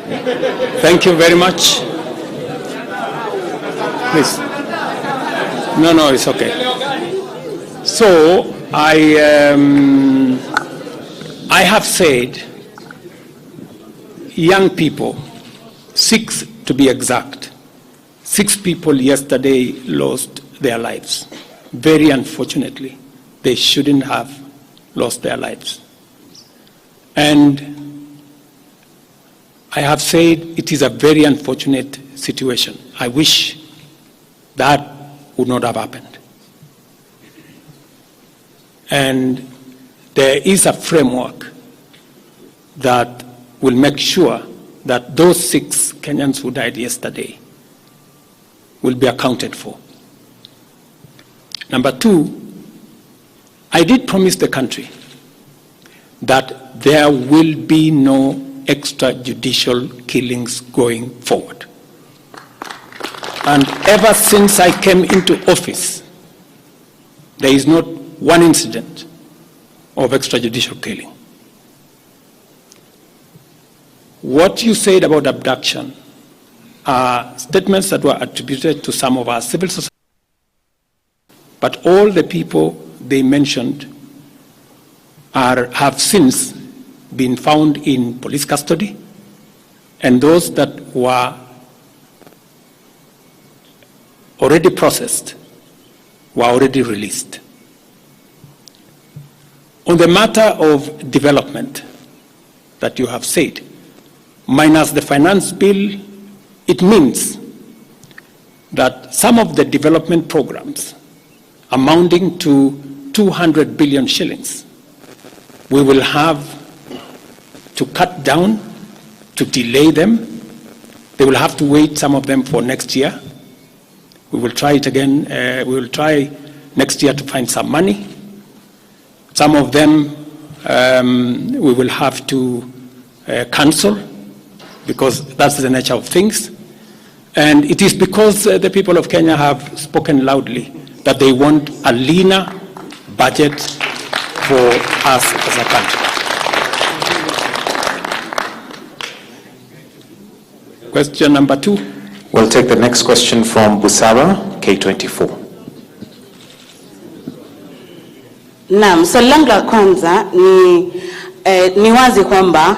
Thank you very much. Please. No, it's okay. So I have said young people, 6 to be exact, 6 people yesterday lost their lives. Very unfortunately, they shouldn't have lost their lives. And I have said it is a very unfortunate situation. I wish that would not have happened. And there is a framework that will make sure that those 6 Kenyans who died yesterday will be accounted for. Number 2, I did promise the country that there will be no extrajudicial killings going forward. And ever since I came into office, there is not one incident of extrajudicial killing. What you said about abduction are statements that were attributed to some of our civil society, but all the people they mentioned have since been found in police custody, and those that were already processed were already released. On the matter of development that you have said, minus the finance bill, it means that some of the development programs amounting to 200 billion shillings, we will have to cut down, to delay them. They will have to wait, some of them, for next year. We will try it again. We will try next year to find some money. Some of them we will have to cancel, because that's the nature of things. And it is because the people of Kenya have spoken loudly that they want a leaner budget for us as a country. Question number 2. We'll take the next question from Busara, K24. Naam, swali langu la kwanza ni wazi kwamba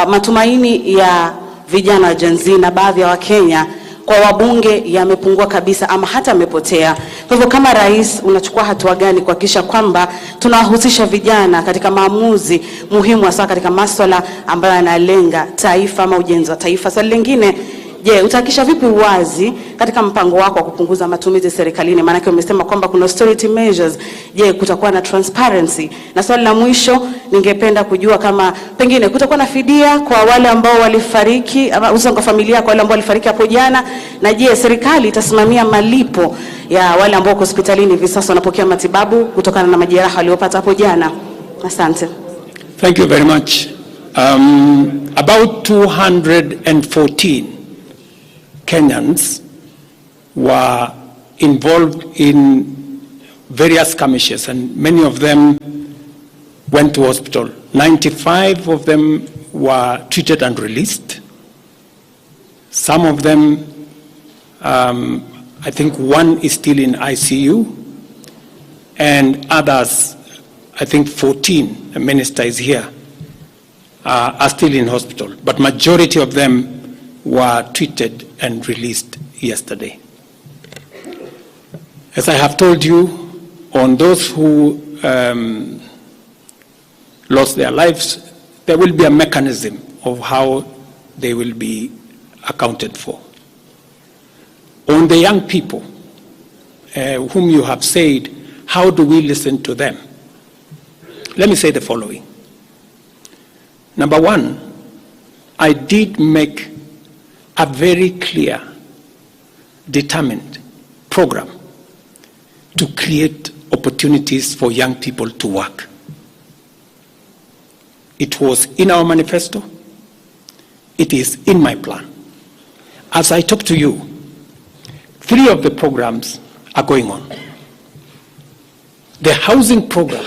matumaini ya vijana wa Gen Z na baadhi ya Wakenya kwa wabunge yamepungua kabisa ama hata yamepotea. Kwa hivyo kama rais, unachukua hatua gani kuhakikisha kwamba tunawahusisha vijana katika maamuzi muhimu, hasa katika masuala ambayo yanalenga taifa ama ujenzi wa taifa? Swali lingine, je, utahakikisha vipi uwazi katika mpango wako wa kupunguza matumizi serikalini? Maana yake umesema kwamba kuna austerity measures. Je, kutakuwa na transparency? Na swali la mwisho, ningependa kujua kama pengine kutakuwa na fidia kwa wale ambao walifariki, ama uso kwa familia kwa wale ambao walifariki hapo jana, na je, serikali itasimamia malipo ya wale ambao wako hospitalini hivi sasa wanapokea matibabu kutokana na majeraha waliopata hapo jana? Asante. Thank you very much. About 214 Kenyans were involved in various skirmishes, and many of them went to hospital. 95 of them were treated and released. Some of them, I think one is still in ICU, and others, I think 14, the minister is here, are still in hospital. But majority of them were treated and released yesterday. As I have told you, on those who lost their lives, there will be a mechanism of how they will be accounted for. On the young people whom you have said, how do we listen to them? Let me say the following. Number 1, I did make a very clear, determined program to create opportunities for young people to work. It was in our manifesto. It is in my plan. As I talk to you, 3 of the programs are going on. The housing program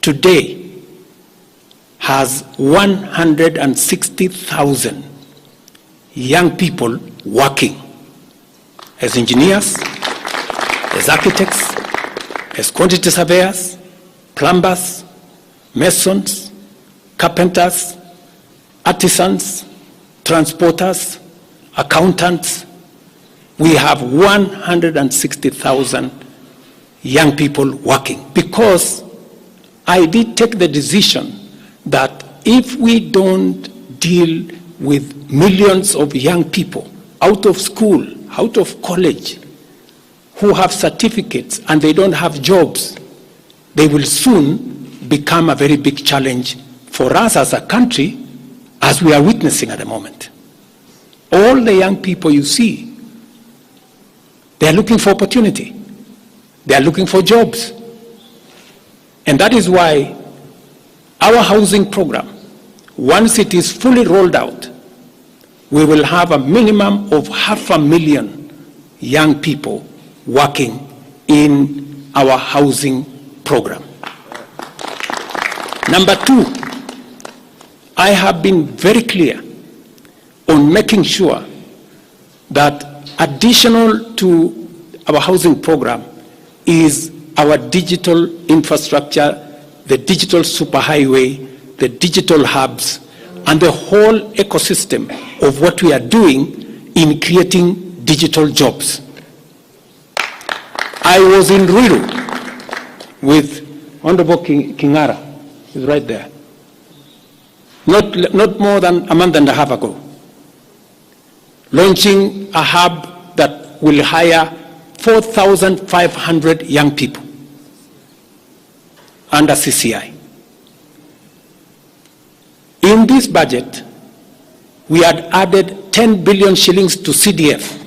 today has 160,000 young people working as engineers, as architects, as quantity surveyors, plumbers, masons, carpenters, artisans, transporters, accountants. We have 160,000 young people working, because I did take the decision that if we don't deal with millions of young people out of school, out of college, who have certificates and they don't have jobs, they will soon become a very big challenge for us as a country, as we are witnessing at the moment. All the young people you see, they are looking for opportunity. They are looking for jobs. And that is why our housing program, once it is fully rolled out, we will have a minimum of 500,000 young people working in our housing program. Number two, I have been very clear on making sure that additional to our housing program is our digital infrastructure, the digital superhighway, the digital hubs, and the whole ecosystem of what we are doing in creating digital jobs. I was in Ruto with Honorable Kingara, he's right there, not more than a month and a half ago, launching a hub that will hire 4,500 young people under CCI. In this budget, we had added 10 billion shillings to CDF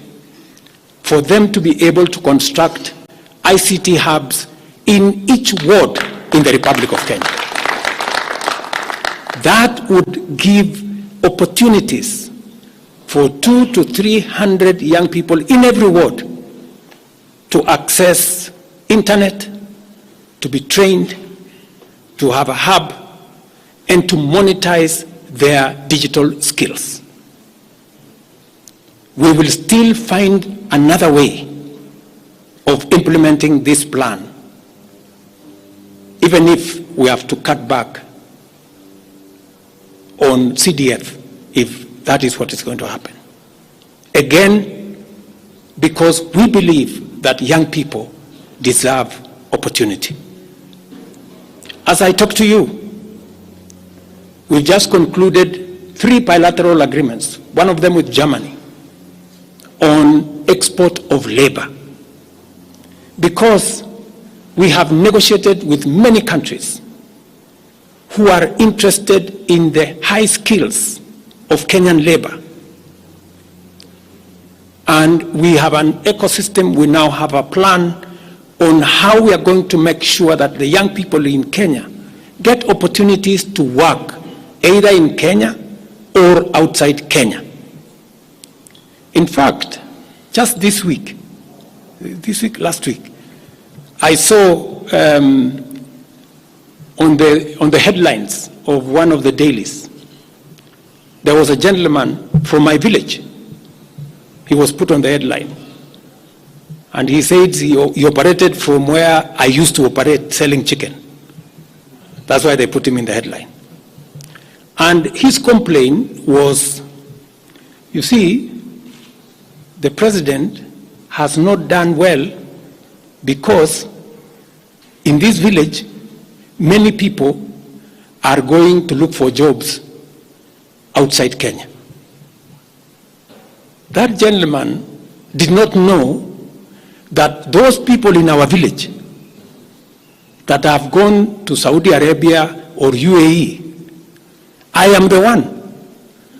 for them to be able to construct ICT hubs in each ward in the Republic of Kenya. That would give opportunities for 200 to 300 young people in every ward to access internet, to be trained, to have a hub, and to monetize their digital skills. We will still find another way of implementing this plan, even if we have to cut back on CDF, if that is what is going to happen. Again, because we believe that young people deserve opportunity. As I talk to you, we just concluded 3 bilateral agreements, one of them with Germany, on export of labor. Because we have negotiated with many countries who are interested in the high skills of Kenyan labor. And we have an ecosystem, we now have a plan on how we are going to make sure that the young people in Kenya get opportunities to work either in Kenya or outside Kenya. In fact, just last week, I saw on the headlines of one of the dailies, there was a gentleman from my village. He was put on the headline. And he said he operated from where I used to operate, selling chicken. That's why they put him in the headline. And his complaint was, you see, the president has not done well because in this village, many people are going to look for jobs outside Kenya. That gentleman did not know that those people in our village that have gone to Saudi Arabia or UAE, I am the one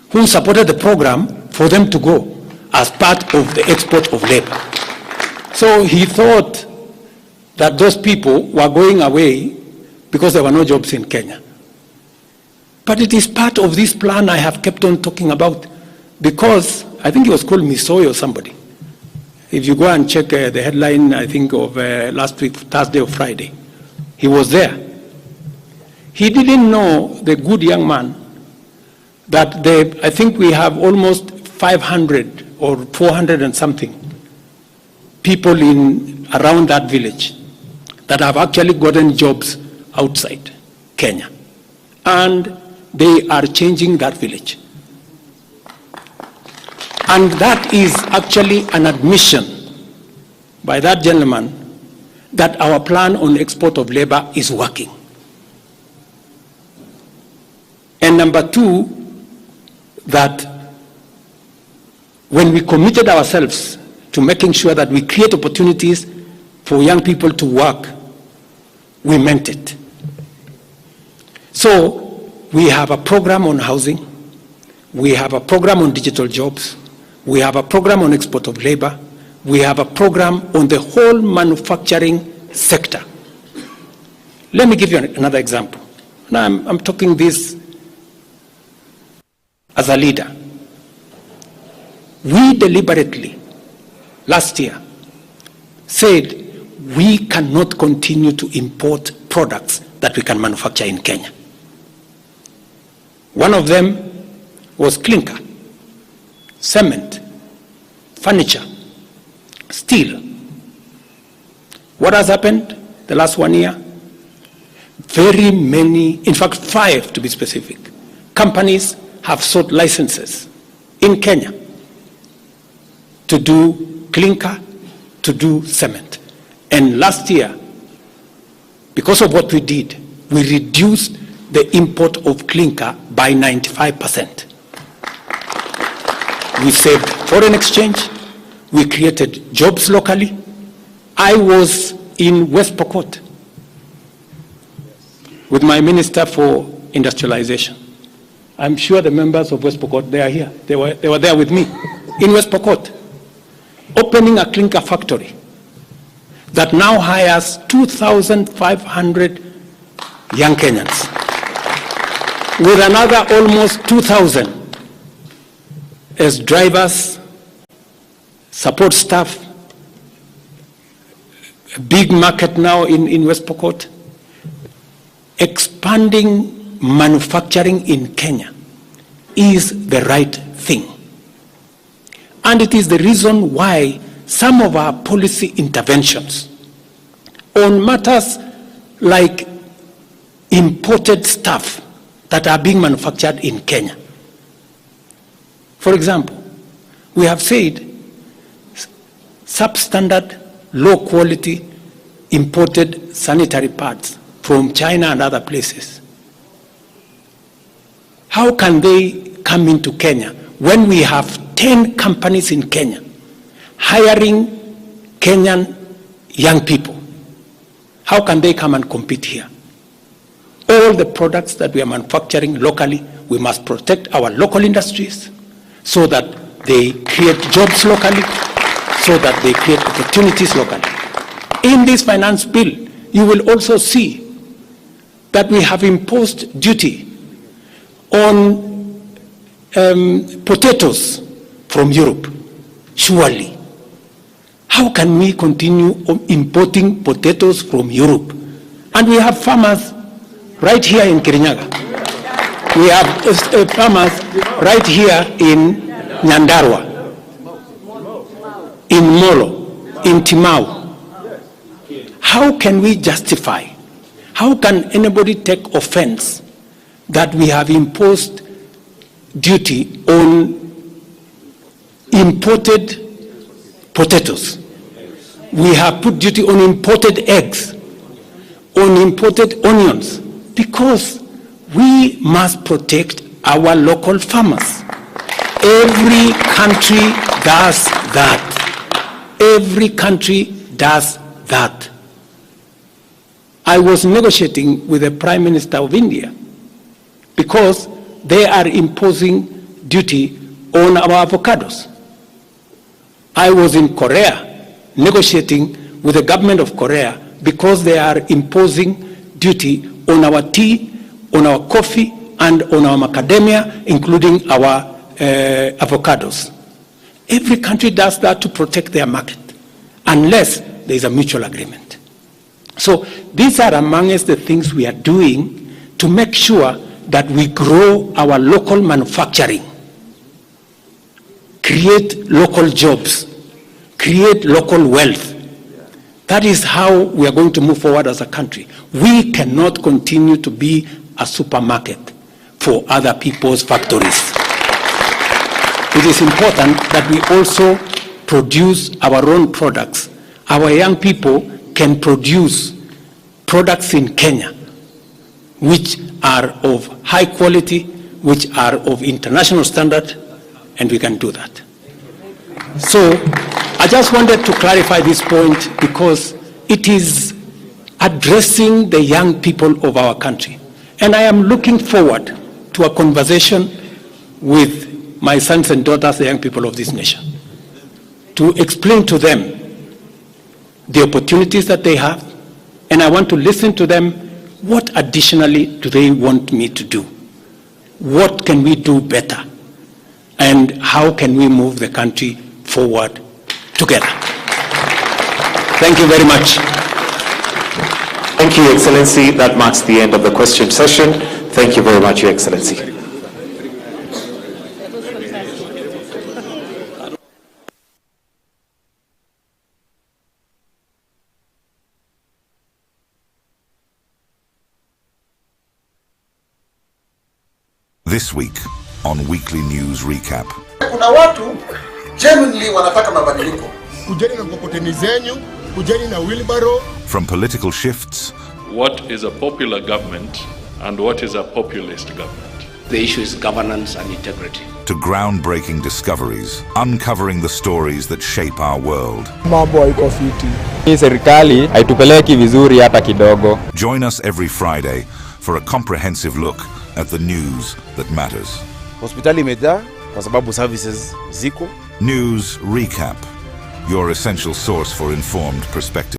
who supported the program for them to go as part of the export of labor. So he thought that those people were going away because there were no jobs in Kenya. But it is part of this plan I have kept on talking about, because I think it was called Misoy or somebody. If you go and check the headline, I think of last week, Thursday or Friday, he was there. He didn't know, the good young man, that I think we have almost 500 or 400 and something people in around that village that have actually gotten jobs outside Kenya. And they are changing that village. And that is actually an admission by that gentleman that our plan on export of labor is working. And number two, that when we committed ourselves to making sure that we create opportunities for young people to work, we meant it. So we have a program on housing, we have a program on digital jobs, we have a program on export of labor, we have a program on the whole manufacturing sector. Let me give you another example. Now I'm talking this as a leader. We deliberately, last year, said we cannot continue to import products that we can manufacture in Kenya. One of them was clinker, cement, furniture, steel. What has happened the last 1 year? Very many, in fact 5 to be specific, companies have sought licenses in Kenya to do clinker, to do cement. And last year, because of what we did, we reduced the import of clinker by 95%. We saved foreign exchange, we created jobs locally. I was in West Pokot with my Minister for Industrialization. I'm sure the members of West Pokot, they are here. They were there with me in West Pokot, opening a clinker factory that now hires 2,500 young Kenyans, with another almost 2,000 as drivers, support staff, a big market now in West Pokot. Expanding manufacturing in Kenya is the right thing. And it is the reason why some of our policy interventions on matters like imported stuff that are being manufactured in Kenya. For example, we have said substandard, low quality imported sanitary pads from China and other places. How can they come into Kenya when we have 10 companies in Kenya hiring Kenyan young people? How can they come and compete here? All the products that we are manufacturing locally, we must protect our local industries so that they create jobs locally, so that they create opportunities locally. In this finance bill, you will also see that we have imposed duty on potatoes from Europe. Surely, how can we continue importing potatoes from Europe? And we have farmers right here in Kirinyaga. We have farmers right here in Nyandarua, in Molo, in Timau. How can we justify, how can anybody take offense that we have imposed duty on imported potatoes? We have put duty on imported eggs, on imported onions, because we must protect our local farmers. Every country does that. Every country does that. I was negotiating with the Prime Minister of India because they are imposing duty on our avocados. I was in Korea negotiating with the government of Korea because they are imposing duty on our tea, on our coffee, and on our macadamia, including our avocados. Every country does that to protect their market, unless there is a mutual agreement. So these are amongst the things we are doing to make sure that we grow our local manufacturing. create local jobs, create local wealth. That is how we are going to move forward as a country. We cannot continue to be a supermarket for other people's factories. It is important that we also produce our own products. Our young people can produce products in Kenya which are of high quality, which are of international standard, and we can do that. So I just wanted to clarify this point because it is addressing the young people of our country. And I am looking forward to a conversation with my sons and daughters, the young people of this nation, to explain to them the opportunities that they have, and I want to listen to them. What additionally do they want me to do? What can we do better? And how can we move the country forward together? Thank you very much. Thank you, Excellency. That marks the end of the question session. Thank you very much, Your Excellency. This week on Weekly News Recap. Kuna watu genuinely wanataka mabadiliko. Kujeni na mkokoteni zenyu, kujeni na wheelbarrow. From political shifts. What is a popular government and what is a populist government? The issue is governance and integrity. To groundbreaking discoveries, uncovering the stories that shape our world. Mambo haiko fiti. Hii serikali haitupeleki vizuri hata kidogo. Join us every Friday for a comprehensive look at the news that matters. Hospitali imejaa kwa sababu services ziko. News Recap, your essential source for informed perspective.